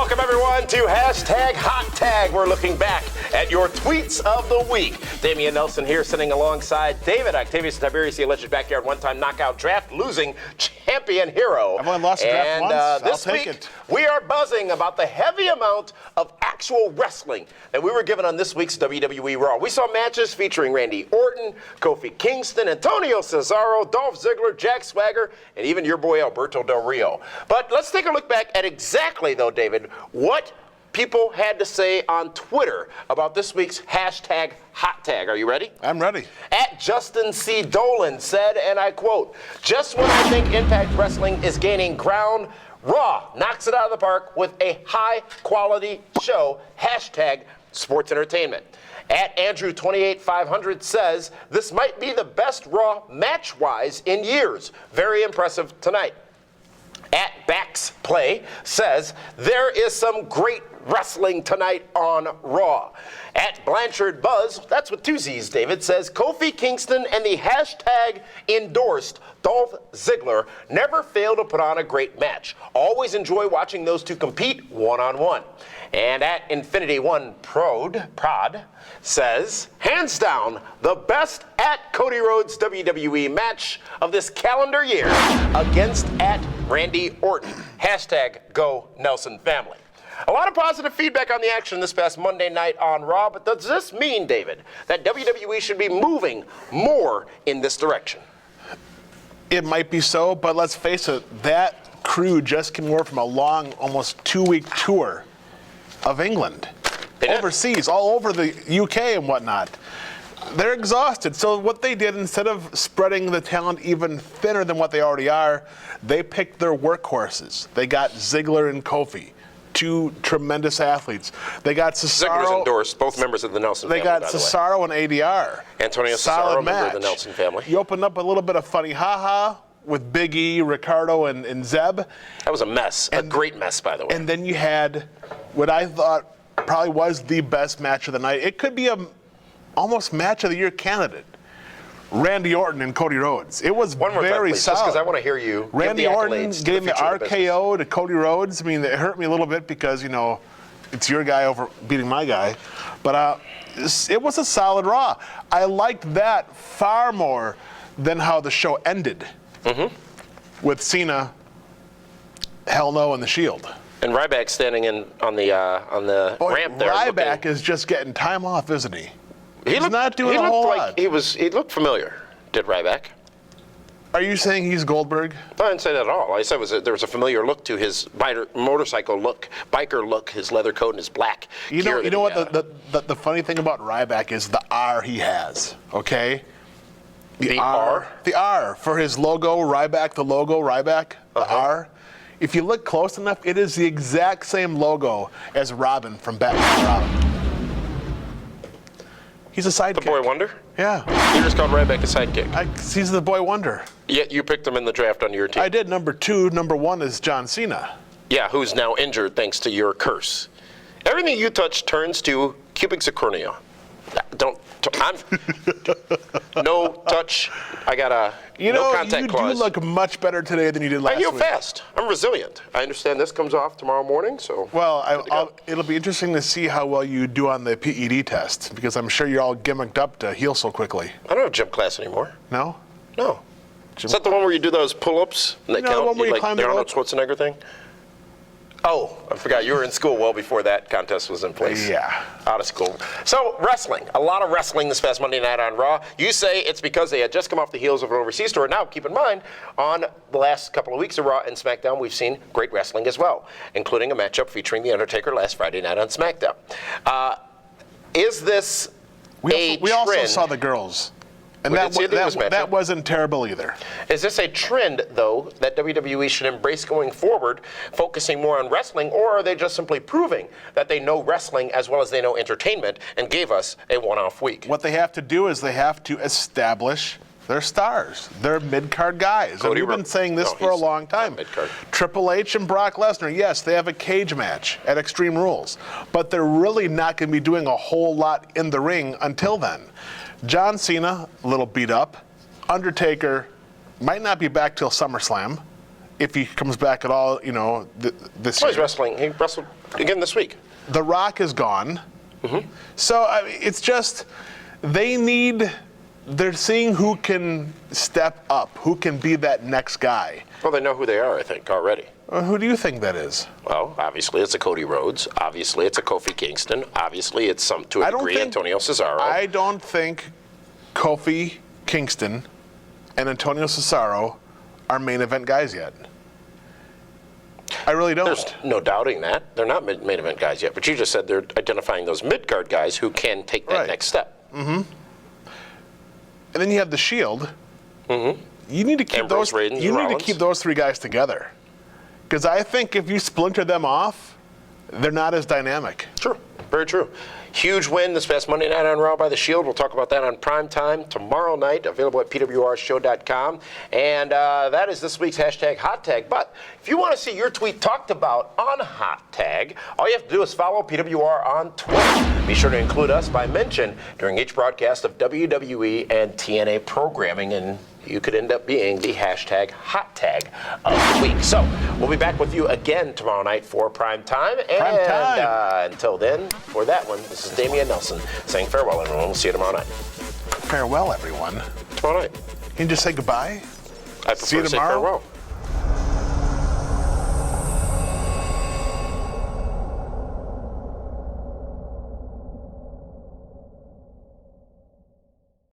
Welcome, everyone, to Hashtag Hot Tag. We're looking back at your tweets of the week. Damian Nelson here, sitting alongside David Octavius Tiberius, the alleged backyard one-time knockout draft losing champion hero. I've only lost a draft once. This I'll take week, it. we are buzzing about the heavy amount of actual wrestling that we were given on this week's WWE Raw. We saw matches featuring Randy Orton, Kofi Kingston, Antonio Cesaro, Dolph Ziggler, Jack Swagger, and even your boy Alberto Del Rio. But let's take a look back at exactly, though, David, what people had to say on Twitter about this week's Hashtag Hot Tag. Are you ready? I'm ready. At Justin C. Dolan said, and I quote, "Just when I think Impact Wrestling is gaining ground, Raw knocks it out of the park with a high-quality show, hashtag sports entertainment." At Andrew28500 says, "This might be the best Raw match-wise in years. Very impressive tonight." At Bax Play says, "There is some great wrestling tonight on Raw." At Blanchard Buzz, that's with two Z's, David, says, "Kofi Kingston and the hashtag endorsed Dolph Ziggler never fail to put on a great match. Always enjoy watching those two compete one-on-one." And at Infinity One Prod says, "Hands down, the best at Cody Rhodes WWE match of this calendar year against at Randy Orton. Hashtag Go Nelson Family." A lot of positive feedback on the action this past Monday night on Raw, but does this mean, David, that WWE should be moving more in this direction? It might be so, but let's face it, that crew just came over from a long, almost 2-week tour of England. Overseas, all over the UK and whatnot. They're exhausted. So what they did, instead of spreading the talent even thinner than what they already are, they picked their workhorses. They got Ziggler and Kofi, two tremendous athletes. They got Cesaro. Ziggler's endorsed, both members of the Nelson family, They got by the way. Cesaro and ADR. Antonio Solid Cesaro, member match. of the Nelson family. You opened up a little bit of funny ha-ha with Big E, Ricardo, and Zeb. That was a mess. A great mess, by the way. And then you had what I thought probably was the best match of the night. It could be a almost match of the year candidate. Randy Orton and Cody Rhodes. It was One more time, very please, solid. just because I want to hear you Randy give the Orton accolades to getting the future of business. RKO to Cody Rhodes. I mean, it hurt me a little bit because, you know, it's your guy over beating my guy. But it was a solid Raw. I liked that far more than how the show ended with Cena, Hell No, and the Shield. And Ryback standing on the ramp there. Ryback is just getting time off, isn't he? He's looked, not doing he a looked whole like lot. He looked familiar, did Ryback. Are you saying he's Goldberg? I didn't say that at all. I said there was a familiar look to his motorcycle look, biker look, his leather coat and his black You gear. know what the funny thing about Ryback is the R he has, okay? The R? The R for his logo, Ryback, the logo, Ryback, the R. If you look close enough, it is the exact same logo as Robin from Batman Robin. He's a sidekick. The Boy Wonder? Yeah. You just called Ryback a sidekick. He's the Boy Wonder. Yet you picked him in the draft on your team. I did. Number 2. Number 1 is John Cena. Yeah, who's now injured thanks to your curse. Everything you touch turns to cubic zirconia. No touch. I got a no contact clause. You do look much better today than you did last I heal week. fast. I'm resilient. I understand this comes off tomorrow morning, so. Well, it'll be interesting to see how well you do on the PED test, because I'm sure you're all gimmicked up to heal so quickly. I don't have gym class anymore. No? No. Is that the one where you do those pull-ups? And they No, the count? one where you like climb the the Arnold rope? Schwarzenegger thing? Oh, I forgot. You were in school well before that contest was in place. Yeah. Out of school. So, wrestling. A lot of wrestling this past Monday night on Raw. You say it's because they had just come off the heels of an overseas tour. Now, keep in mind, on the last couple of weeks of Raw and SmackDown, we've seen great wrestling as well, including a matchup featuring The Undertaker last Friday night on SmackDown. Is this a trend? We also saw the girls. And We did see the English matchup. that wasn't terrible either. Is this a trend, though, that WWE should embrace going forward, focusing more on wrestling, or are they just simply proving that they know wrestling as well as they know entertainment and gave us a one-off week? What they have to do is they have to establish their stars. They're mid-card guys. And we've been saying this for a long time. Mid-card. Triple H and Brock Lesnar, yes, they have a cage match at Extreme Rules, but they're really not going to be doing a whole lot in the ring until then. John Cena, a little beat up. Undertaker might not be back till SummerSlam. if he comes back at all, this Well, he's year. wrestling. He wrestled again this week. The Rock is gone. So I mean, it's just they're seeing who can step up, who can be that next guy. Well, they know who they are, I think, already. Who do you think that is? Well, obviously it's a Cody Rhodes. Obviously it's a Kofi Kingston. Obviously it's to a degree Antonio Cesaro. I don't think Kofi Kingston and Antonio Cesaro are main event guys yet. I really don't. There's no doubting that. They're not main event guys yet, but you just said they're identifying those mid-card guys who can take that next step. And then you have the Shield. You need to keep Ambrose, Reigns, You need Rollins. to keep those three guys together, because I think if you splinter them off, they're not as dynamic. True. Very true. Huge win this past Monday night on Raw by the Shield. We'll talk about that on prime time tomorrow night, available at pwrshow.com. And that is this week's hashtag hot tag. But if you want to see your tweet talked about on hot tag, all you have to do is follow PWR on Twitter. Be sure to include us by mention during each broadcast of WWE and TNA programming, and you could end up being the hashtag hot tag of the week. So we'll be back with you again tomorrow night for prime time. And until then, for that one, this is Damian Nelson saying farewell, everyone. We'll see you tomorrow night. Farewell, everyone. Tomorrow night. Can you just say goodbye? I prefer See you to say tomorrow. farewell.